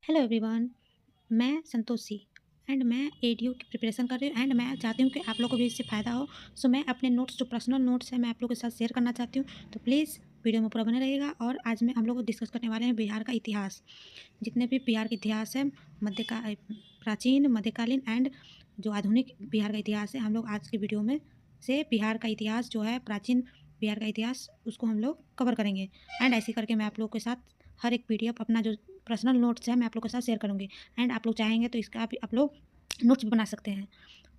Hello everyone. मैं Santoshi and मैं ADO की प्रिपरेशन कर रही हूँ एंड मैं चाहती हूँ कि आप लोगों को भी इससे फ़ायदा हो। सो मैं अपने नोट्स जो पर्सनल नोट्स हैं मैं आप लोगों के साथ शेयर करना चाहती हूँ। तो प्लीज़ वीडियो में पूरा बने रहिएगा। और आज मैं हम लोग डिस्कस करने वाले हैं बिहार का इतिहास। जितने भी बिहार का इतिहास है, प्राचीन, मध्यकालीन एंड जो आधुनिक बिहार का इतिहास है, हम लोग आज की वीडियो में से बिहार का इतिहास जो है, प्राचीन बिहार का इतिहास, उसको हम लोग कवर करेंगे। एंड ऐसे करके मैं आप लोगों के साथ हर एक पीडीएफ अपना जो पर्सनल नोट्स है मैं आप लोग के साथ शेयर करूँगी। एंड आप लोग चाहेंगे तो इसका भी आप लोग नोट्स भी बना सकते हैं।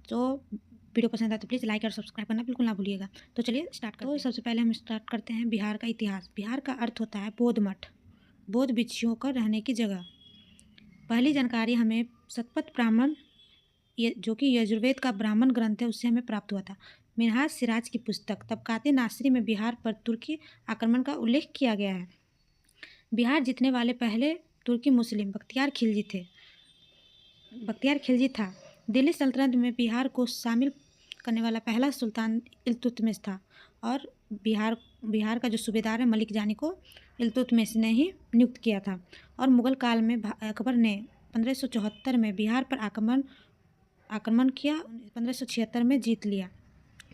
तो वीडियो पसंद आए तो प्लीज़ लाइक और सब्सक्राइब करना बिल्कुल ना भूलिएगा। तो चलिए स्टार्ट करते हैं। सबसे पहले हम स्टार्ट करते हैं बिहार का इतिहास। बिहार का अर्थ होता है बौद्ध मठ, बौद्ध भिक्षुओं का रहने की जगह। पहली जानकारी हमें सतपथ ब्राह्मण, ये जो कि यजुर्वेद का ब्राह्मण ग्रंथ है, उससे हमें प्राप्त हुआ था। मिन्हाज सिराज की पुस्तक तबकाते नासरी में बिहार पर तुर्की आक्रमण का उल्लेख किया गया है। बिहार जीतने वाले पहले तुर्की मुस्लिम बख्तियार खिलजी था। दिल्ली सल्तनत में बिहार को शामिल करने वाला पहला सुल्तान इल्तुतमिश था। और बिहार बिहार का जो सूबेदार है मलिक जानी को इल्तुतमिश ने ही नियुक्त किया था। और मुगल काल में अकबर ने 1574 में बिहार पर आक्रमण किया। 1576 में जीत लिया।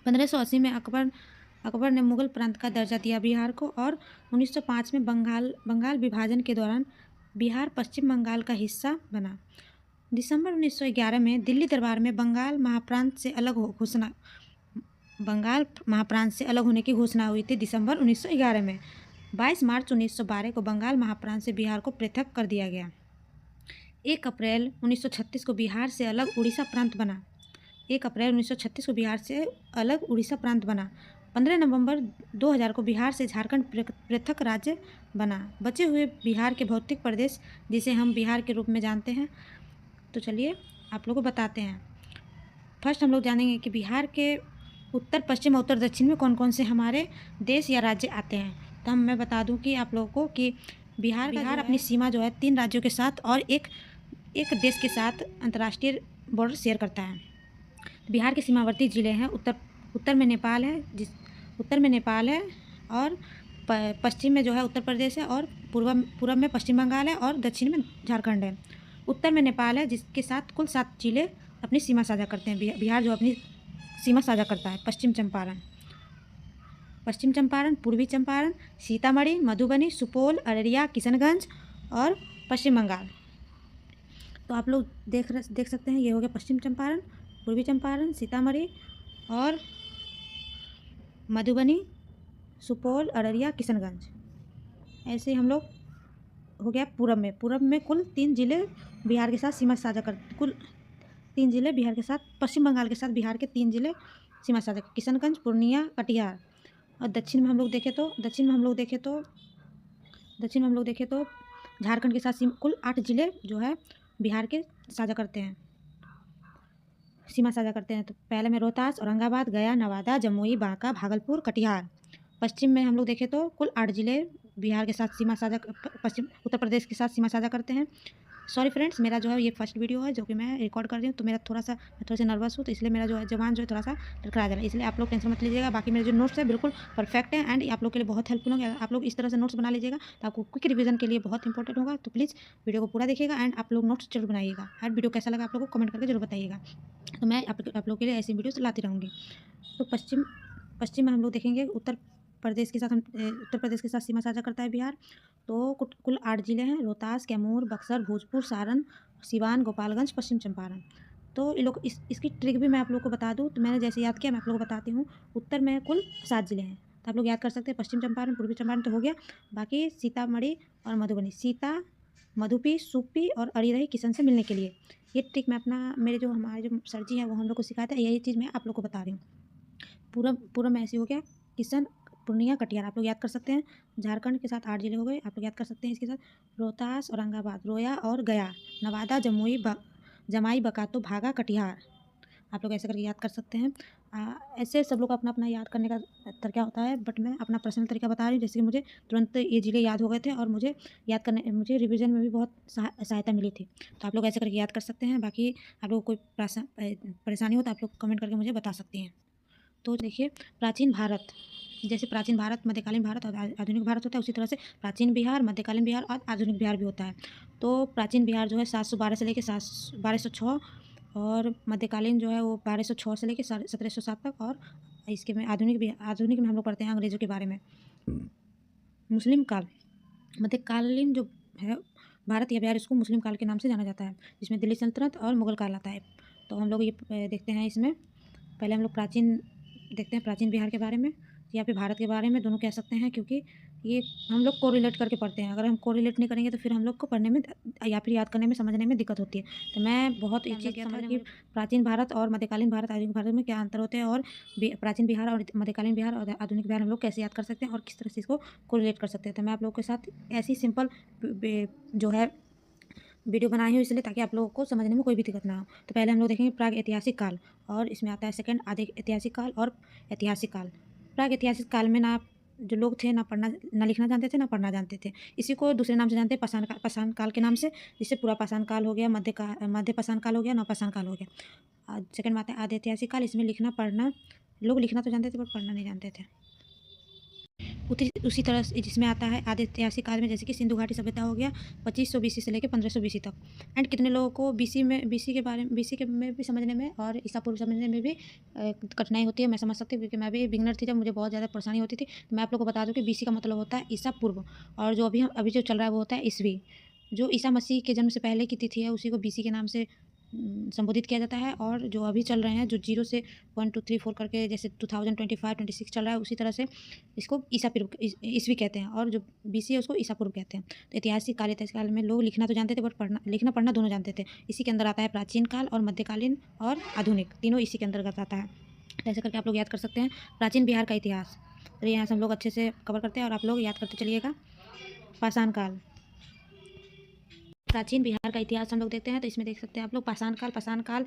1580 में अकबर ने मुगल प्रांत का दर्जा दिया बिहार को। और 1905 में बंगाल विभाजन के दौरान बिहार पश्चिम बंगाल का हिस्सा बना। दिसंबर 1911 में दिल्ली दरबार में बंगाल महाप्रांत से अलग होने की घोषणा हुई थी दिसंबर 1911 में। 22 मार्च 1912 को बंगाल महाप्रांत से बिहार को पृथक कर दिया गया। 1 अप्रैल 1936 को बिहार से अलग उड़ीसा प्रांत बना। 1 अप्रैल 1936 को बिहार से अलग उड़ीसा प्रांत बना। 15 नवंबर 2000 को बिहार से झारखंड पृथक राज्य बना। बचे हुए बिहार के भौतिक प्रदेश, जिसे हम बिहार के रूप में जानते हैं, तो चलिए आप लोगों को बताते हैं। फर्स्ट हम लोग जानेंगे कि बिहार के उत्तर, पश्चिम और उत्तर दक्षिण में कौन कौन से हमारे देश या राज्य आते हैं। तो मैं बता दूं कि आप लोगों को कि बिहार अपनी सीमा जो है 3 राज्यों के साथ और एक देश के साथ अंतर्राष्ट्रीय बॉर्डर शेयर करता है। बिहार के सीमावर्ती ज़िले हैं। उत्तर में नेपाल है, और पश्चिम में जो है उत्तर प्रदेश है, और पूर्व में पश्चिम बंगाल है, और दक्षिण में झारखंड है। उत्तर में नेपाल है, जिसके साथ कुल 7 जिले अपनी सीमा साझा करते हैं। बिहार जो अपनी सीमा साझा करता है पश्चिम चंपारण, पूर्वी चंपारण, सीतामढ़ी, मधुबनी, सुपौल, अररिया, किशनगंज और पश्चिम बंगाल। तो आप लोग देख सकते हैं, ये हो गया पश्चिम चंपारण, पूर्वी चंपारण, सीतामढ़ी और मधुबनी, सुपौल, अररिया, किशनगंज। ऐसे हम लोग हो गया पूरब में कुल 3 जिले बिहार के साथ सीमा साझा कर कुल 3 जिले बिहार के साथ, पश्चिम बंगाल के साथ बिहार के 3 जिले सीमा साझा, किशनगंज, पूर्णिया, कटिहार। और दक्षिण में हम लोग देखें तो झारखंड के साथ कुल 8 जिले जो है बिहार के सीमा साझा करते हैं। तो पहले में रोहतास, औरंगाबाद, गया, नवादा, जमुई, बांका, भागलपुर, कटिहार। पश्चिम में हम लोग देखें तो कुल 8 जिले बिहार के साथ उत्तर प्रदेश के साथ सीमा साझा करते हैं। सॉरी फ्रेंड्स, मेरा जो है ये फर्स्ट वीडियो है जो कि मैं रिकॉर्ड कर रही हूँ, तो मैं थोड़ा सा नर्वस हूँ, तो इसलिए मेरा जो है जबान जो है थोड़ा सा लड़खड़ा जा रहा है, इसलिए आप लोग टेंशन मत लीजिएगा। बाकी मेरे जो नोट्स है बिल्कुल परफेक्ट है एंड आप लोग के लिए बहुत हेल्पफुल होंगे। आप लोग इस तरह से नोट्स बना लीजिएगा तो आपको क्विक रिवीजन के लिए बहुत इंपॉर्टेंट होगा। तो प्लीज़ वीडियो को पूरा देखिएगा एंड आप लोग नोट्स जरूर बनाइएगा। एंड वीडियो कैसा लगा आप लोग को कमेंट करके जरूर बताइएगा। तो मैं आप लोग के लिए ऐसी वीडियोस लाती रहूँगी। तो पश्चिम में हम लोग देखेंगे उत्तर प्रदेश के साथ सीमा साझा करता है बिहार। तो कुल 8 जिले हैं: रोहतास, कैमूर, बक्सर, भोजपुर, सारण, सिवान, गोपालगंज, पश्चिम चंपारण। तो ये लोग इसकी ट्रिक भी मैं आप लोग को बता दूँ, तो मैंने जैसे याद किया मैं आप लोग को बताती हूँ। उत्तर में कुल 7 जिले हैं, तो आप लोग याद कर सकते हैं। पश्चिम चंपारण, पूर्वी चंपारण तो हो गया, बाकी सीतामढ़ी और मधुबनी, मधुपी, सुपी और अड़ी रही किशन से मिलने के लिए। ये ट्रिक मैं हमारे जो सर जी हैं वो हम लोग को सिखाते हैं, यही चीज़ मैं आप लोग को बता रही हूँ। पूरब में ऐसे हो गया किशन, पूर्णिया, कटिहार, आप लोग याद कर सकते हैं। झारखंड के साथ 8 जिले हो गए, आप लोग याद कर सकते हैं इसके साथ। रोहतास, औरंगाबाद, रोया और गया, नवादा, जमाई, बकातो, भागा, कटिहार, आप लोग ऐसे करके याद कर सकते हैं। ऐसे सब लोग अपना अपना याद करने का तरीका होता है, बट मैं अपना पर्सनल तरीका बता रही हूँ। जैसे कि मुझे तुरंत ये जिले याद हो गए थे और मुझे रिवीजन में भी बहुत सहायता मिली थी। तो आप लोग ऐसे करके याद कर सकते हैं। बाकी आप लोग को कोई परेशानी हो तो आप लोग कमेंट करके मुझे बता सकती हैं। तो देखिए, प्राचीन भारत, जैसे प्राचीन भारत, मध्यकालीन भारत और आधुनिक भारत होता है, उसी तरह से प्राचीन बिहार, मध्यकालीन बिहार और आधुनिक बिहार भी होता है। तो प्राचीन बिहार जो है 712 से लेके 1206, और मध्यकालीन जो है वो 1206 से लेके 1707 तक, और इसके में आधुनिक में हम लोग पढ़ते हैं अंग्रेज़ों के बारे में। मुस्लिम काल, मध्यकालीन जो है भारत या बिहार, इसको मुस्लिम काल के नाम से जाना जाता है, जिसमें दिल्ली सल्तनत और मुगल काल आता है। तो हम लोग ये देखते हैं इसमें, पहले हम लोग प्राचीन देखते हैं, प्राचीन बिहार के बारे में या फिर भारत के बारे में, दोनों कह सकते हैं, क्योंकि ये हम लोग कोरिलेट करके पढ़ते हैं। अगर हम कोरिलेट नहीं करेंगे तो फिर हम लोग को पढ़ने में या फिर याद करने में, समझने में दिक्कत होती है। तो मैं बहुत ये चीज़ समझ कि प्राचीन भारत और मध्यकालीन भारत, आधुनिक भारत में क्या अंतर होते हैं, और प्राचीन बिहार और मध्यकालीन बिहार और आधुनिक बिहार हम लोग कैसे याद कर सकते हैं और किस तरह से इसको कोरिलेट कर सकते हैं। तो मैं आप लोगों के साथ ऐसी सिंपल जो है वीडियो बनाई हूँ, इसलिए ताकि आप लोगों को समझने में कोई भी दिक्कत ना हो। तो पहले हम लोग देखेंगे प्राग ऐतिहासिक काल, और इसमें आता है सेकंड आदि ऐतिहासिक काल और ऐतिहासिक काल। प्राग ऐतिहासिक काल में ना जो लोग थे ना ना लिखना जानते थे, ना पढ़ना जानते थे। इसी को दूसरे नाम से जानते हैं, पाषाण काल के नाम से, जिससे पूरा पाषाण काल हो गया, मध्य पाषाण काल हो गया, नवपाषाण काल हो गया। सेकंड में आता है आदि ऐतिहासिक काल, इसमें लिखना पढ़ना, लोग लिखना तो जानते थे पर पढ़ना नहीं जानते थे। उसी तरह से जिसमें आता है आदि ऐतिहासिक काल में, जैसे कि सिंधु घाटी सभ्यता हो गया 2500 BC से लेकर 1500 BC तक। एंड कितने लोगों को बीसी के बारे में, बीसी के में भी समझने में और ईसा पूर्व समझने में भी कठिनाई होती है। मैं समझ सकती हूँ, क्योंकि मैं भी बिगनर थी, जब मुझे बहुत ज़्यादा परेशानी होती थी। तो मैं आप लोग को बता दूँ कि बीसी का मतलब होता है ईसा पूर्व, और जो अभी जो चल रहा है वो होता है ईसवी। जो ईसा मसीह के जन्म से पहले की तिथि है, उसी को बीसी के नाम से संबोधित किया जाता है। और जो अभी चल रहे हैं, जो 0 से 1 2 3 4 करके, जैसे 2025-26 चल रहा है, उसी तरह से इसको ईसवी कहते हैं, और जो बीसी है उसको ईसा पूर्व कहते हैं। तो ऐतिहासिक काल में लोग लिखना तो जानते थे, बट लिखना पढ़ना दोनों जानते थे। इसी के अंदर आता है प्राचीन काल, और मध्यकालीन और आधुनिक, तीनों इसी के अंतर्गत आता है। ऐसे करके आप लोग याद कर सकते हैं प्राचीन बिहार का इतिहास। तो यहाँ से हम लोग अच्छे से कवर करते हैं, और आप लोग याद करते चलिएगा। पाषाण काल, प्राचीन बिहार का इतिहास हम लोग देखते हैं। तो इसमें देख सकते हैं आप लोग पाषाण काल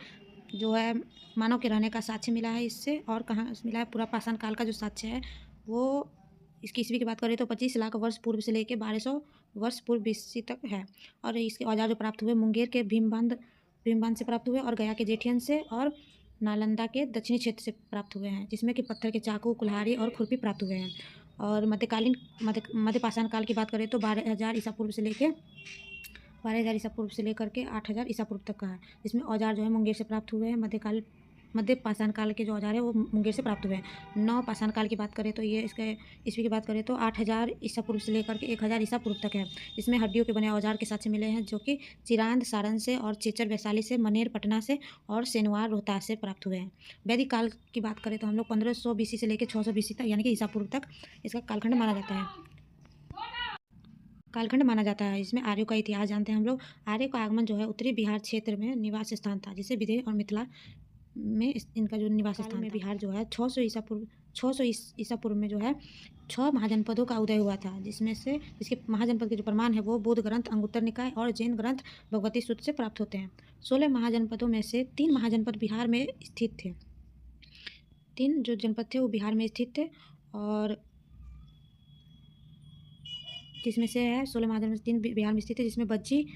जो है मानव के रहने का साक्ष्य मिला है इससे, और कहाँ मिला है, पूरा पाषाण काल का जो साक्ष्य है वो इसकी ईस्वी की बात करें तो 25 लाख वर्ष पूर्व से लेकर 1200 वर्ष पूर्व BC तक है। और इसके औजार जो प्राप्त हुए मुंगेर के भीमबांध से प्राप्त हुए, और गया के जेठियन से, और नालंदा के दक्षिणी क्षेत्र से प्राप्त हुए हैं, जिसमें कि पत्थर के चाकू, कुल्हाड़ी और खुरपी प्राप्त हुए हैं। और मध्य पाषाण काल की बात करें तो 12,000 ईसा पूर्व से लेकर 12,000 ईसा पूर्व से लेकर के 8,000 ईसा पूर्व तक का है, जिसमें औजार जो है मुंगेर से प्राप्त हुए हैं। मध्य पाषाण काल के जो औजार है वो मुंगेर से प्राप्त हुए हैं। नव पाषाण काल की बात करें तो ये इसके ईस्वी की बात करें तो 8,000 ईसा पूर्व से लेकर के 1,000 ईसा पूर्व तक है। इसमें हड्डियों के बने औजार के साक्ष्य मिले हैं, जो कि चिरांद सारण से, और चेचर वैशाली से, मनेर पटना से, और सेनवार रोहतास से प्राप्त हुए हैं। वैदिक काल की बात करें तो हम लोग 1500 BC से लेकर 600 BC तक, यानी कि ईसा पूर्व तक इसका कालखंड माना जाता है। इसमें आर्यों का इतिहास जानते हैं हम लोग। आर्य का आगमन जो है उत्तरी बिहार क्षेत्र में निवास स्थान था, जिसे विदेह और मिथिला में इनका जो निवास स्थान में बिहार जो है 600 ईसा पूर्व में जो है 6 महाजनपदों का उदय हुआ था, जिसके महाजनपद के जो प्रमाण है वो बौद्ध ग्रंथ अंगुत्तर निकाय और जैन ग्रंथ भगवती सूत्र से प्राप्त होते हैं। 16 महाजनपदों में से 3 महाजनपद बिहार में स्थित थे। 3 जो जनपद थे वो बिहार में स्थित थे, और जिसमें से है 16 महाजन में 3 बिहार में स्थित है, जिसमें बज्जी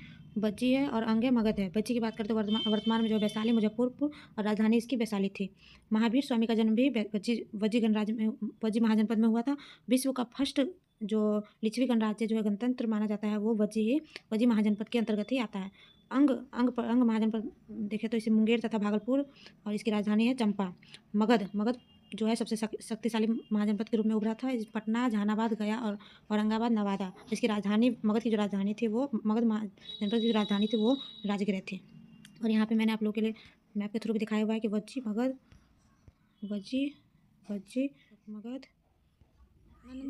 है और अंगे मगध है। बज्जी की बात करते तो वर्तमान में जो वैशाली, मुजफ्फरपुर और राजधानी इसकी वैशाली थी। महावीर स्वामी का जन्म भी बज्जी गणराज्य में, बज्जी महाजनपद में हुआ था। विश्व का फर्स्ट जो लिच्छवी गणराज्य जो है गणतंत्र माना जाता है वो बज्जी महाजनपद के अंतर्गत ही आता है। अंग महाजनपद देखें तो इसे मुंगेर तथा भागलपुर, और इसकी राजधानी है चंपा। मगध जो है सबसे शक्तिशाली महाजनपद के रूप में उभरा था। पटना, जहानाबाद, गया और औरंगाबाद, नवादा, इसकी राजधानी मगध की जो राजधानी थी वो जनपद की जो राजधानी थी वो राजगृह थी। और यहाँ पे मैंने आप लोगों के लिए मैप के थ्रू भी दिखाया हुआ है कि बज्जी मगध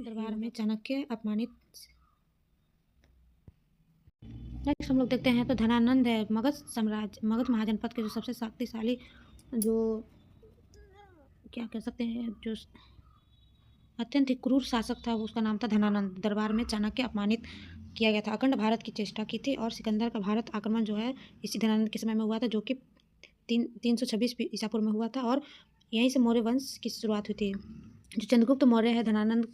दरबार में चाणक्य अपमानित। नेक्स्ट हम लोग देखते हैं तो धनानंद है। मगध महाजनपद के जो सबसे शक्तिशाली, जो क्या कह सकते हैं, जो अत्यंत ही क्रूर शासक था, उसका नाम था धनानंद। दरबार में चाणक्य अपमानित किया गया था। अखंड भारत की चेष्टा की थी, और सिकंदर का भारत आक्रमण जो है इसी धनानंद के समय में हुआ था, जो कि 326 ईसा पूर्व में हुआ था, और यहीं से मौर्य वंश की शुरुआत हुई थी। जो चंद्रगुप्त मौर्य है, धनानंद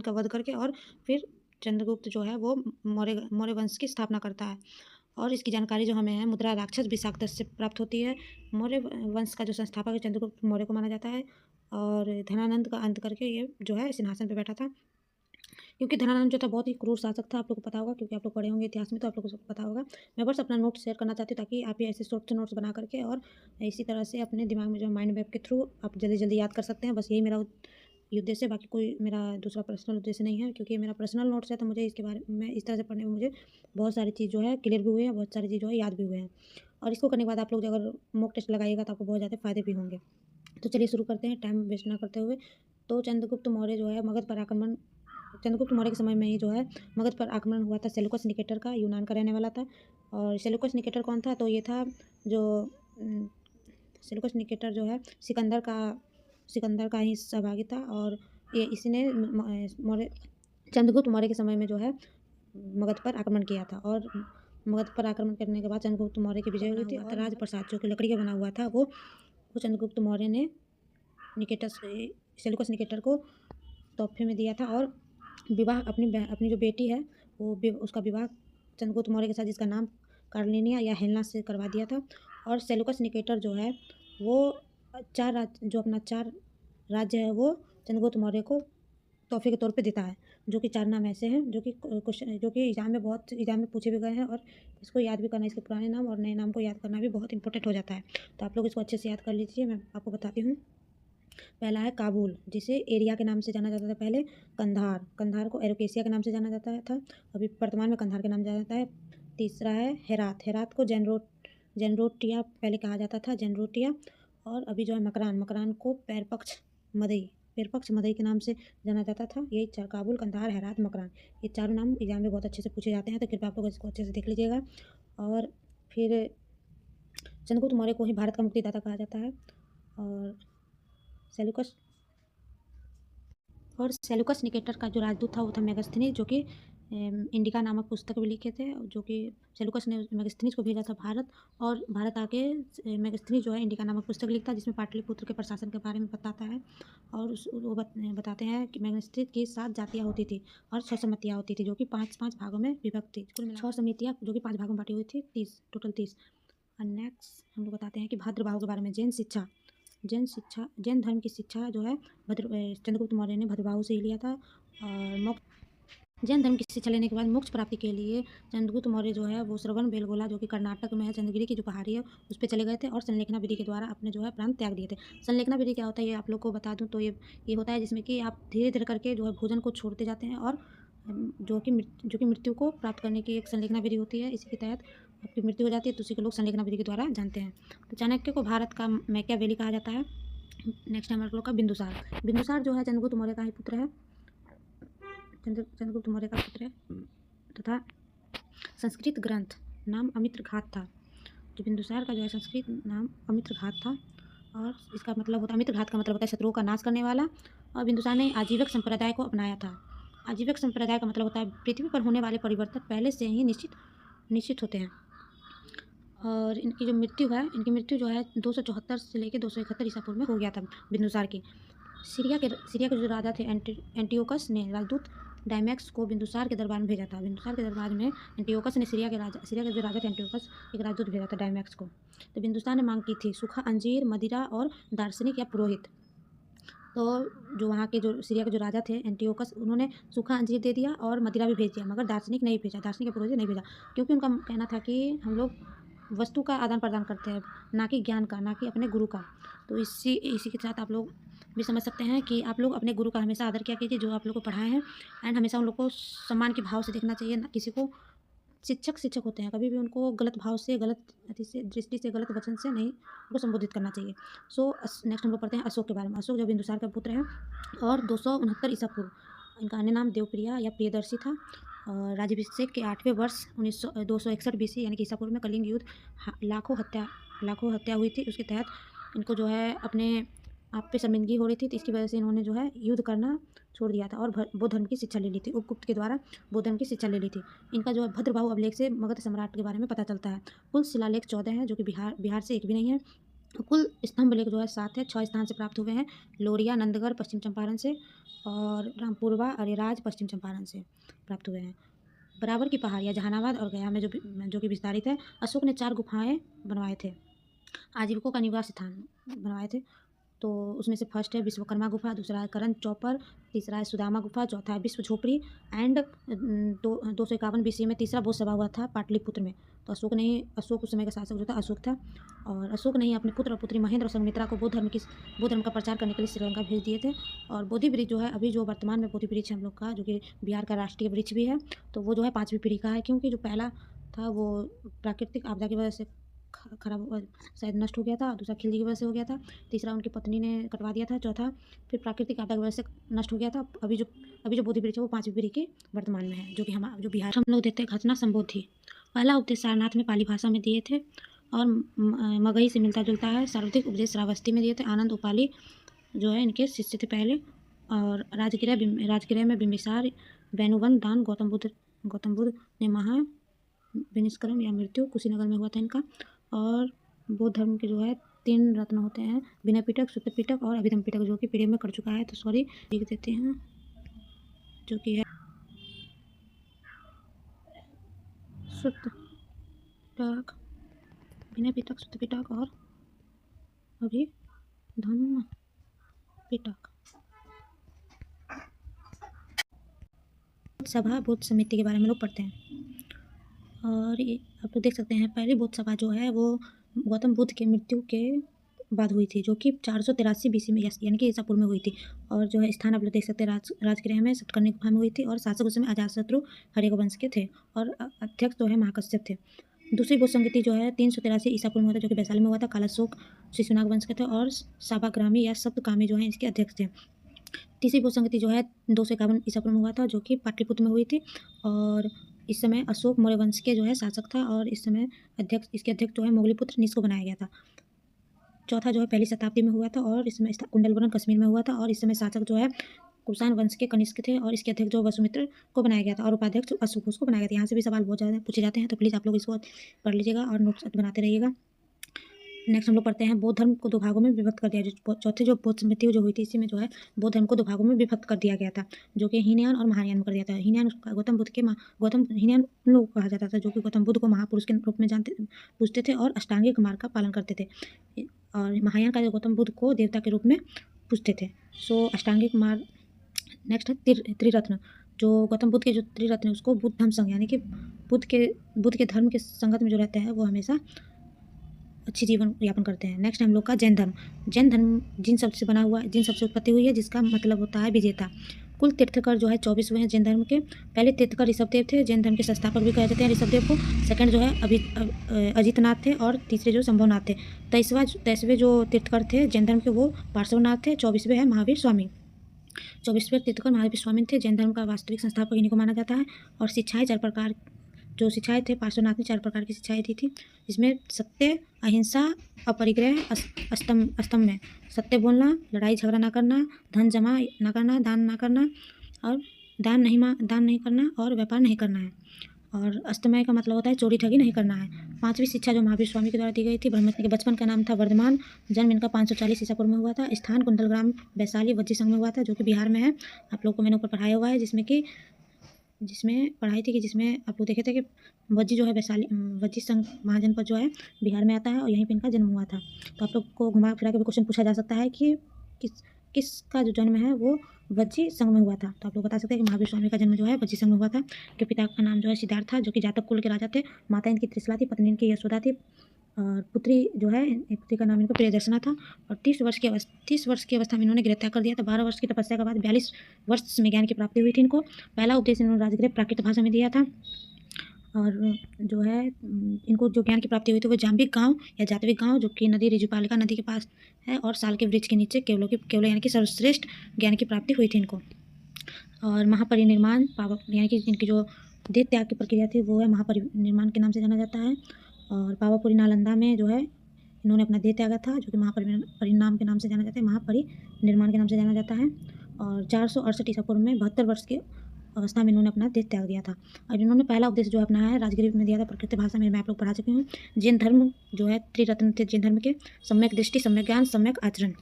का वध करके, और फिर चंद्रगुप्त जो है वो मौर्य वंश की स्थापना करता है। और इसकी जानकारी जो हमें है मुद्रा राक्षस विशाखदत्त से प्राप्त होती है। मौर्य वंश का जो संस्थापक है चंद्रगुप्त मौर्य को माना जाता है और धनानंद का अंत करके ये जो है सिंहासन पर बैठा था। क्योंकि धनानंद जो था बहुत ही क्रूर शासक था, आप लोग को पता होगा क्योंकि आप लोग पढ़े होंगे इतिहास में, तो आप लोगों को पता होगा। मैं बस अपना नोट शेयर करना चाहती हूँ ताकि आप ये ऐसे शॉर्ट से नोट्स बना करके और इसी तरह से अपने दिमाग में जो माइंड मैप के थ्रू आप जल्दी जल्दी याद कर सकते हैं। बस यही मेरा उद्देश्य है, बाकी कोई मेरा दूसरा पर्सनल उद्देश्य नहीं है। क्योंकि मेरा पर्सनल नोट्स है तो मुझे इसके बारे में इस तरह से पढ़ने में मुझे बहुत सारी चीज़ जो है क्लियर भी हुए हैं, बहुत सारी चीज़ जो है याद भी हुए हैं। और इसको करने के बाद आप लोग अगर मॉक टेस्ट लगाइएगा तो आपको बहुत ज़्यादा फायदे भी होंगे। तो चलिए शुरू करते हैं टाइम वेस्ट ना करते हुए। तो चंद्रगुप्त मौर्य जो है मगध पर आक्रमण, चंद्रगुप्त मौर्य के समय में ही जो है मगध पर आक्रमण हुआ था सेल्यूकस निकेटर का, यूनान का रहने वाला था। और सेल्यूकस निकेटर कौन था? तो ये था जो सेल्यूकस निकेटर जो है सिकंदर का ही सहभागी था। और ये इसी ने मौर्य चंद्रगुप्त मौर्य के समय में जो है मगध पर आक्रमण किया था। और मगध पर आक्रमण करने के बाद चंद्रगुप्त मौर्य की विजय हुई थी और राजप्रसाद जो कि लकड़ी का बना हुआ था वो चंद्रगुप्त मौर्य ने सेल्यूकस निकेटर को तोहफे में दिया था। और विवाह अपनी जो बेटी है उसका विवाह चंद्रगुप्त मौर्य के साथ, जिसका नाम कार्लिनिया या हेलेना से करवा दिया था। और सेल्यूकस निकेटर जो है वो अपना 4 राज्य है वो चंद्रगुप्त मौर्य को तोहफे के तौर पे देता है, जो कि 4 नाम ऐसे हैं जो कि एग्जाम में पूछे भी गए हैं। और इसको याद भी करना, इसके पुराने नाम और नए नाम को याद करना भी बहुत इंपॉर्टेंट हो जाता है। तो आप लोग इसको अच्छे से याद कर लीजिए। मैं आपको बताती हूँ। पहला है काबुल, जिसे एरिया के नाम से जाना जाता था पहले। कंधार को एरोकेशिया के नाम से जाना जाता था, अभी वर्तमान में कंधार के नाम जाना जाता है। तीसरा है हेरात को जेनरोटिया पहले कहा जाता था, जेनरोटिया। और अभी जो है मकरान को पैरपक्ष मदई के नाम से जाना जाता था। यही 4 काबुल, कंधार, हेरात, मकरान, ये 4 नाम एग्जाम में बहुत अच्छे से पूछे जाते हैं, तो कृपया आप लोग इसको अच्छे से देख लीजिएगा। और फिर चंद्रगुप्त मौर्य को ही भारत का मुक्तिदाता कहा जाता है। और सेल्यूकस निकेटर का जो राजदूत था वो था मेगास्थनीज, जो कि इंडिका नामक पुस्तक भी लिखे थे, जो कि सेल्यूकस ने मेगास्थनीज को भेजा था भारत। और भारत आके मेगास्थनीज जो है इंडिका नामक पुस्तक लिखता है, जिसमें पाटलिपुत्र के प्रशासन के बारे में बताता है। और वो बताते हैं कि मेगास्थनीज की 7 जातियाँ होती थी और 6 समितियाँ होती थी, जो कि 5-5 भागों में विभक्त थी। कुल 6 समितियाँ जो कि 5 भागों में बांटी हुई थी, 30 टोटल 30। और नेक्स्ट हम लोग बताते हैं कि भद्रबाहु के बारे में। जैन धर्म की शिक्षा जो है चंद्रगुप्त मौर्य ने भद्रबाहु से ही लिया था। और जैन धर्म की शिक्षा लेने के बाद मोक्ष प्राप्ति के लिए चंद्रगुप्त मौर्य जो है वो श्रवण बेलगोला, जो कि कर्नाटक में है, चंद्रगिरी की जो पहाड़ी है उस पर चले गए थे और संलेखना विधि के द्वारा अपने जो है प्रांत त्याग दिए थे। संलेखना विधि क्या होता है ये आप लोग को बता दूं, तो ये होता है जिसमें कि आप धीरे धीरे करके जो है भोजन को छोड़ते जाते हैं और जो कि मृत्यु को प्राप्त करने की एक संलेखना विधि होती है। इसी के तहत आपकी मृत्यु हो जाती है, तो उसी को लोग संलेखना विधि के द्वारा जानते हैं। तो चाणक्य को भारत का मैकियावेली कहा जाता है। नेक्स्ट है हमारे लोग का बिंदुसार जो है चंद्रगुप्त मौर्य का ही पुत्र है, चंद्रगुप्त मौर्य का पुत्र है तथा संस्कृत ग्रंथ नाम अमित्रघात था। जो बिंदुसार का जो है संस्कृत नाम अमित्रघात था और इसका मतलब होता है, अमित्रघात का मतलब होता है शत्रुओं का नाश करने वाला। और बिंदुसार ने आजीवक संप्रदाय को अपनाया था। आजीवक संप्रदाय का मतलब होता है पृथ्वी पर होने वाले परिवर्तन पहले से ही निश्चित होते हैं। और इनकी मृत्यु जो है 274 से लेकर 271 ईसा पूर्व में हो गया था बिंदुसार की। सीरिया के जो राजा थे एंटियोकस ने राजदूत डायमैक्स को बिंदुसार के दरबार में भेजा था। बिंदुसार के दरबार में एंटियोकस ने सीरिया के जो राजा थे एंटियोकस, एक राजदूत भेजा था डायमैक्स को। तो बिंदुसार ने मांग की थी सूखा अंजीर, मदिरा और दार्शनिक या पुरोहित। तो जो वहाँ के जो सीरिया के जो राजा थे एंटियोकस, उन्होंने सूखा अंजीर दे दिया और मदिरा भी भेज दिया, मगर दार्शनिक या पुरोहित नहीं भेजा, क्योंकि उनका कहना था कि हम लोग वस्तु का आदान प्रदान करते हैं, ना कि ज्ञान का, ना कि अपने गुरु का। तो इसी के साथ आप लोग भी समझ सकते हैं कि आप लोग अपने गुरु का हमेशा आदर किया कीजिए, जो आप लोग को पढ़ाए हैं। एंड हमेशा उन लोग को सम्मान के भाव से देखना चाहिए, ना किसी को शिक्षक होते हैं, कभी भी उनको गलत भाव से, गलत दृष्टि से, गलत वचन से नहीं उनको संबोधित करना चाहिए। सो नेक्स्ट हम लोग पढ़ते हैं अशोक के बारे में। अशोक जो बिंदुसार का पुत्र है और 269 ईसा पूर्व, इनका अन्य नाम देवप्रिया या प्रियदर्शी था। और राज्याभिषेक के 8वें वर्ष 261 BC यानी कि ईसा पूर्व में कलिंग युद्ध, लाखों हत्या हुई थी। उसके तहत इनको जो है अपने आप पे शर्मिंदगी हो रही थी, तो इसकी वजह से इन्होंने जो है युद्ध करना छोड़ दिया था और बौद्ध धर्म की शिक्षा ले ली थी। उपगुप्त के द्वारा बौद्ध धर्म की शिक्षा ले ली थी। इनका जो है भद्रबाहु अभिलेख से मगध सम्राट के बारे में पता चलता है। कुल शिलालेख 14 हैं, जो कि बिहार से एक भी नहीं है। कुल स्तंभ लेख जो है 7 है, 6 स्थान से प्राप्त हुए हैं, लोरिया नंदगढ़ पश्चिम चंपारण से और रामपुरवा अरेराज पश्चिम चंपारण से प्राप्त हुए हैं। बराबर की पहाड़ियाँ जहानाबाद और गया में जो कि विस्तारित है। अशोक ने 4 गुफाएँ बनवाए थे, आजीविकों का निवास स्थान बनवाए थे। तो उसमें से फर्स्ट है विश्वकर्मा गुफा, दूसरा है करण चौपर, तीसरा है सुदामा गुफा, चौथा है विश्व झोपड़ी एंड 251 बीसी में तीसरा बौद्ध सभा हुआ था पाटलिपुत्र में। तो अशोक उस समय का शासक जो था अशोक था, और अशोक ने ही अपने पुत्र और पुत्री महेंद्र और संघमित्रा को बौद्ध धर्म का प्रचार करने के लिए श्रीलंका भेज दिए थे। और बोधि वृक्ष जो है अभी जो वर्तमान में बोधि वृक्ष है हम लोग का, जो कि बिहार का राष्ट्रीय वृक्ष भी है, तो वो जो है 5वीं पीढ़ी का है, क्योंकि जो पहला था वो प्राकृतिक आपदा की वजह से खराब शायद नष्ट हो गया था, दूसरा खिलजी की वजह से हो गया था, तीसरा उनकी पत्नी ने कटवा दिया था, चौथा फिर प्राकृतिक आपदा की वजह से नष्ट हो गया था। अभी जो बोधि वृक्ष है वो 5वीं पीढ़ी के वर्तमान में है, जो कि जो बिहार हम लोग देखते हैं। घटना संबोधि पहला उपदेश सारनाथ में पाली भाषा में दिए थे और मगही से मिलता जुलता है। सर्वाधिक उपदेश श्रावस्ती में दिए थे। आनंद उपाली जो है इनके शिष्य थे पहले। और राजगृह में बिंबिसार, वैनुवन दान, गौतम बुद्ध ने महा विनिष्क्रम या मृत्यु कुशीनगर में हुआ था इनका। और बौद्ध धर्म के जो है 3 रत्न होते हैं, विनय पिटक, सूत्र पिटक और अभिधम पिटक, जो कि पीढ़ी में कर चुका है, तो सॉरी लिख देते हैं, जो कि है सूत्र पिटक, विनय पिटक, सूत्र पिटक और अभिधम पिटक। सभा बौद्ध समिति के बारे में लोग पढ़ते हैं, और ये आप लोग देख सकते हैं पहली बौद्ध सभा जो है वो गौतम बुद्ध के मृत्यु के बाद हुई थी, जो कि 483 बीसी में यानी कि ईसापुर में हुई थी। और जो है स्थान आप लोग देख सकते हैं राजगृह में सतकर्णी गुफा में हुई थी, और शासक उस समय अजातशत्रु हर्यक वंश के थे, और अध्यक्ष जो है महाकश्यप थे। दूसरी बौद्ध संगति जो है 383 ईसापुर में हुआ था, जो कि वैशाली में हुआ था। कालाशोक शिशुनाग वंश के थे, और साबाग्रामी या सप्तकामी जो है इसके अध्यक्ष थे। तीसरी बौद्ध संगति जो है 251 ईसापुर में हुआ था, जो कि पाटलिपुत्र में हुई थी, और इस समय अशोक मौर्य वंश के जो है शासक था, और इस समय इसके अध्यक्ष जो है मोगलीपुत्र निष को बनाया गया था। चौथा जो है 1ली शताब्दी में हुआ था, और इसमें कुंडलवरन कश्मीर में हुआ था, और इस समय शासक जो है कुषाण वंश के कनिष्क थे, और इसके अध्यक्ष जो वसुमित्र को बनाया गया था, और उपाध्यक्ष अशोक को बनाया गया था। यहाँ से भी सवाल बहुत ज़्यादा पूछे जाते हैं, तो प्लीज़ आप लोग इसको पढ़ लीजिएगा और नोट्स बनाते रहिएगा। नेक्स्ट हम लोग पढ़ते हैं बौद्ध धर्म को 2 भागों में विभक्त कर दिया। जो चौथे जो बौद्ध समिति जो हुई थी, इसी में जो है बौद्ध धर्म को 2 भागों में विभक्त कर दिया गया था, जो कि हीनयान और महायान में कर दिया था। हीनयान हीनयान उन लोगों को कहा जाता था जो कि गौतम बुद्ध को महापुरुष के रूप में पूजते थे और अष्टांगिक मार्ग का पालन करते थे, और महायान का जो गौतम बुद्ध को देवता के रूप में पूजते थे। सो अष्टांगिक मार्ग। नेक्स्ट है त्रिरत्न। जो गौतम बुद्ध के जो त्रिरत्न उसको बुद्ध धम्म संघ, यानी कि बुद्ध के धर्म के संगत में जो रहते हैं वो हमेशा अच्छी जीवन यापन करते हैं। नेक्स्ट हम लोग का जैन धर्म जिन शब्द से बना हुआ, जिन शब्द से उत्पत्ति हुई है, जिसका मतलब होता है विजेता। कुल तीर्थकर जो है 24 हुए हैं जैन धर्म के। पहले तीर्थकर ऋषभदेव थे, जैन धर्म के संस्थापक भी कहे जाते हैं ऋषभदेव को। सेकंड जो है अजितनाथ थे, और तीसरे जो संभवनाथ थे। 23वें जो तीर्थकर थे जैन धर्म के वो पार्श्वनाथ थे। 24वें है महावीर स्वामी। 24वें तीर्थकर महावीर स्वामी थे। जैन धर्म का वास्तविक संस्थापक इन्हीं को माना जाता है। और शिक्षाएं 4 प्रकार जो शिक्षाएं थे, पार्श्वनाथ ने 4 प्रकार की शिक्षाएं दी थी, जिसमें सत्य, अहिंसा, अपरिग्रह, अस्तम्य। सत्य बोलना, लड़ाई झगड़ा ना करना, धन जमा ना करना, दान ना करना, और दान नहीं करना, और व्यापार नहीं करना है। और अस्तमय का मतलब होता है चोरी ठगी नहीं करना है। 5वीं शिक्षा जो महावीर स्वामी के द्वारा दी गई थी। ब्रह्मज्ञ के बचपन का नाम था वर्धमान। जन्म इनका 540 ईसापुर में हुआ था। स्थान कुंडलग्राम वैशाली वज्जी संघ में हुआ था, जो कि बिहार में है। आप लोग को मैंने ऊपर पढ़ाया हुआ है, जिसमें पढ़ाई थी कि जिसमें आप लोग देखे थे कि वज्जी जो है वज्जी संघ महाजनपद जो है बिहार में आता है, और यहीं पे इनका जन्म हुआ था। तो आप लोग को घुमा फिरा के भी क्वेश्चन पूछा जा सकता है कि किसका जो जन्म है वो वज्जी संघ में हुआ था। तो आप लोग बता सकते हैं कि महावीर स्वामी का जन्म जो है वज्जी संघ में हुआ था। के पिता का नाम जो है सिद्धार्थ था, जो कि जातक कुल के राजा थे। माता इनकी त्रिशला थी, पत्नी इनकी यशोदा थी, और पुत्री जो है पुत्री का नाम इनका प्रियदर्शना था। और 30 वर्ष की अवस्था में इन्होंने गृहत्याग कर दिया था। 12 वर्ष की तपस्या के बाद 42 वर्ष में ज्ञान की प्राप्ति हुई थी इनको। पहला उपदेश इन्होंने राजगृह प्राकृत भाषा में दिया था। और जो है इनको जो ज्ञान की प्राप्ति हुई थी वो जाम्बिक गांव या जातविक गांव, जो कि नदी रिजुपालिका नदी के पास है, और साल के वृक्ष के नीचे केवल यानी कि सर्वश्रेष्ठ ज्ञान की प्राप्ति हुई थी इनको। और महापरिनिर्माण यानी कि इनकी जो देह त्याग की प्रक्रिया थी वो है महापरिनिर्माण के नाम से जाना जाता है। और पावापुरी नालंदा में जो है इन्होंने अपना देह त्यागा था, जो कि महापरिणाम के नाम से जाना जाता है, महापरिनिर्माण के नाम से जाना जाता है। और 468 ईसापुर में 72 वर्ष की अवस्था में इन्होंने अपना देह त्याग दिया था। और इन्होंने पहला उपदेश जो अपनाया है राजगृह में दिया था, प्रकृत भाषा में मैं आप लोग पढ़ा चुकी हूँ। जैन धर्म जो है त्रिरत्न थे जैन धर्म के, सम्यक दृष्टि, सम्यक ज्ञान, सम्यक आचरण।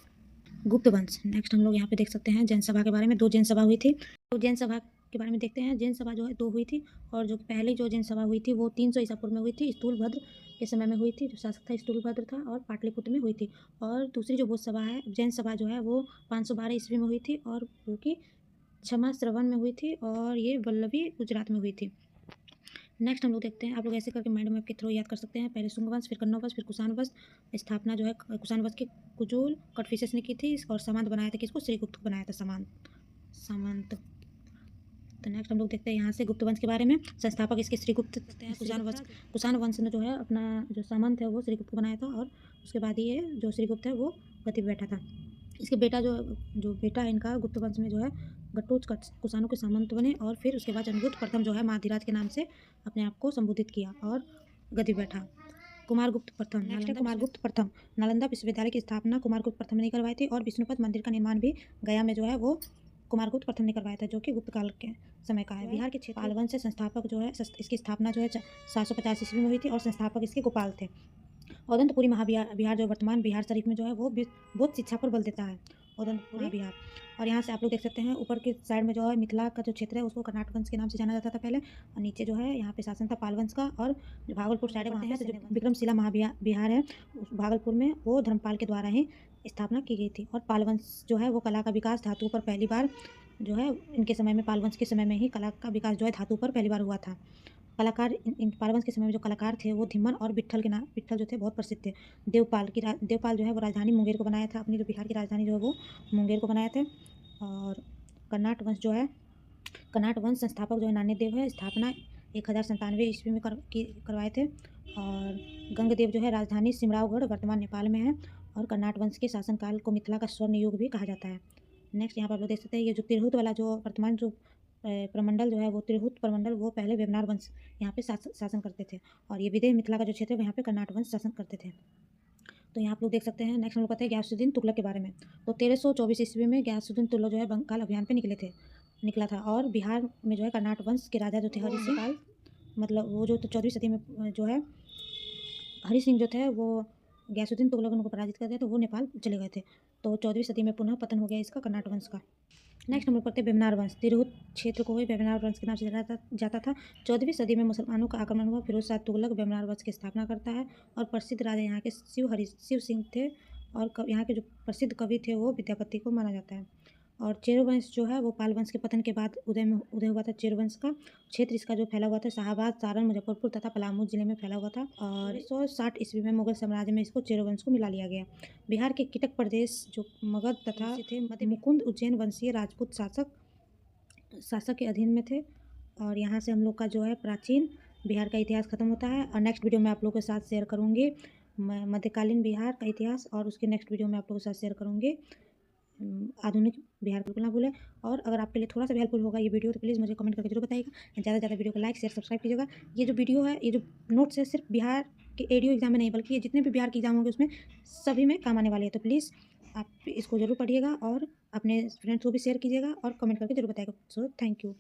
गुप्त वंश। नेक्स्ट हम लोग यहाँ पे देख सकते हैं जैन सभा के बारे में। 2 जैन सभा हुई थी। तो जैन सभा के बारे में देखते हैं। जैन सभा जो है 2 हुई थी, और जो पहली जो जैन सभा हुई थी वो 300 ईसा पूर्व में हुई थी, स्थूलभद्र के समय में हुई थी। जो शासक था स्थूलभद्र था, और पाटलिपुत्र में हुई थी। और दूसरी जो बौद्ध सभा है, जैन सभा जो है वो 512 ईस्वी में हुई थी, और जो कि क्षमा श्रवण में हुई थी, और ये वल्लभी गुजरात में हुई थी। नेक्स्ट हम लोग देखते हैं, आप लोग ऐसे करके माइंड मैप के थ्रू याद कर सकते हैं। पहले शुंग वंश, फिर कण्व वंश, फिर कुषाण वंश। स्थापना जो है कुषाण वंश की कुजूल कटफिसेस ने की थी, और सामंत बनाया था किसको? श्रीगुप्त को बनाया था सामंत। तो नेक्स्ट हम लोग देखते हैं यहाँ से गुप्त वंश के बारे में। संस्थापक इसके श्रीगुप्त हैं। कुषाण वंश ने जो है अपना जो सामंत है वो श्रीगुप्त को बनाया था, और उसके बाद ये जो श्रीगुप्त है वो गति पे बैठा था। इसके बेटा जो बेटा है इनका गुप्त वंश में जो है घटोत्कच कुषाणों के सामंत बने, और फिर उसके बाद चंद्रगुप्त प्रथम जो है महाधिराज के नाम से अपने आप को संबोधित किया और गद्दी पे बैठा। कुमारगुप्त प्रथम, नेक्स्ट है कुमारगुप्त प्रथम। नालंदा विश्वविद्यालय की स्थापना कुमारगुप्त प्रथम ने करवाई थी, और विष्णुपद मंदिर का निर्माण भी गया में जो है वो कुमारगुप्त प्रथम ने करवाया था, जो कि गुप्त काल के समय का है। बिहार के क्षेत्र पालवन से संस्थापक जो है इसकी स्थापना जो है 750 ईस्वी में हुई थी, और संस्थापक इसके गोपाल थे। औदंतपुरी महाबिहार जो वर्तमान बिहार शरीफ में जो है वो बौद्ध शिक्षा पर बल देता है, औदंतपुरी बिहार। और यहाँ से आप लोग देख सकते हैं ऊपर की साइड में जो है मिथिला का जो क्षेत्र है उसको कर्नाटक वंश के नाम से जाना जाता था पहले, और नीचे जो है यहाँ पे शासन था पाल वंश का। और जो भागलपुर साइड है वहाँ से जो विक्रमशिला महाबिहार है भागलपुर में, वो धर्मपाल के द्वारा ही स्थापना की गई थी। और पाल वंश जो है वो कला का विकास धातु पर पहली बार जो है इनके समय में, पाल वंश के समय में ही कला का विकास जो है धातु पर पहली बार हुआ था। कलाकार इन पाल वंश के समय में जो कलाकार थे वो धिम्मन और विट्ठल के नाम, विट्ठल जो थे बहुत प्रसिद्ध थे। देवपाल जो है वो राजधानी मुंगेर को बनाया था, अपनी जो बिहार की राजधानी जो है वो मुंगेर को बनाया था। और कर्नाट वंश जो है, कर्नाट वंश संस्थापक जो है नान्यदेव है, स्थापना 1097 ईस्वी में करवाए थे। और गंगदेव जो है राजधानी सिमरावगढ़ वर्तमान नेपाल में है, और कर्नाट वंश के शासनकाल को मिथिला का स्वर्ण युग भी कहा जाता है। नेक्स्ट यहाँ पर आप लोग देख सकते हैं ये जो तिरहुत वाला जो वर्तमान जो प्रमंडल जो है वो तिरहुत प्रमंडल, वो पहले वेबनार वंश यहाँ पे शासन करते थे, और ये विदेह मिथिला का जो क्षेत्र है यहाँ पे कर्नाट वंश शासन करते थे। तो यहाँ आप लोग देख सकते हैं। नेक्स्ट हम लोग कहते हैं गयासुद्दीन तुगलक के बारे में। तो 1324 ईस्वी में गयासुद्दीन तुगलक जो है बंगाल अभियान पे निकला था, और बिहार में जो है कर्नाट वंश के राजा जो थे हरि सिंह, मतलब वो जो 14वीं सदी में जो है हरि सिंह जो थे वो गयासुद्दीन तुगलक उनको पराजित कर दिया, तो वो नेपाल चले गए थे। तो 14वीं सदी में पुनः पतन हो गया इसका, कर्नाट वंश का। नेक्स्ट हम लोग पढ़ते हैं वेबनार वंश। तिरहुत क्षेत्र को ही वेबनार वंश के नाम से जाता था। 14वीं सदी में मुसलमानों का आक्रमण हुआ। फिरोज शाह तुगलक वेबनार वंश की स्थापना करता है, और प्रसिद्ध राजा यहाँ के शिव सिंह थे, और यहाँ के जो प्रसिद्ध कवि थे वो विद्यापति को माना जाता है। और चेरो वंश जो है वो पाल वंश के पतन के बाद उदय हुआ था। चेरो वंश का क्षेत्र इसका जो फैला हुआ था शाहाबाद, सारण, मुजफ्फरपुर तथा पलामू जिले में फैला हुआ था, और 160 ईस्वी में मुगल साम्राज्य में इसको चेरो वंश को मिला लिया गया। बिहार के किटक प्रदेश जो मगध तथा थे मुकुंद उज्जैन वंशीय राजपूत शासक के अधीन में थे। और यहाँ से हम लोग का जो है प्राचीन बिहार का इतिहास खत्म होता है। और नेक्स्ट वीडियो में आप लोगों के साथ शेयर करूँगी मध्यकालीन बिहार का इतिहास, और उसके नेक्स्ट वीडियो में आप लोगों के साथ शेयर करूँगी आधुनिक बिहार। बिल्कुल ना भूलें। और अगर आपके लिए थोड़ा सा भी हेल्पफुल होगा ये वीडियो तो प्लीज़ मुझे कमेंट करके जरूर बताइएगा। ज़्यादा से ज़्यादा वीडियो को लाइक शेयर सब्सक्राइब कीजिएगा। ये जो वीडियो है, ये जो नोट्स है, सिर्फ बिहार के एडीओ एग्जाम में नहीं बल्कि ये जितने भी बिहार के एग्जाम होंगे उसमें सभी में काम आने वाले हैं। तो प्लीज़ आप इसको ज़रूर पढ़िएगा, और अपने फ्रेंड्स को भी शेयर कीजिएगा, और कमेंट करके जरूर बताइएगा। So thank you.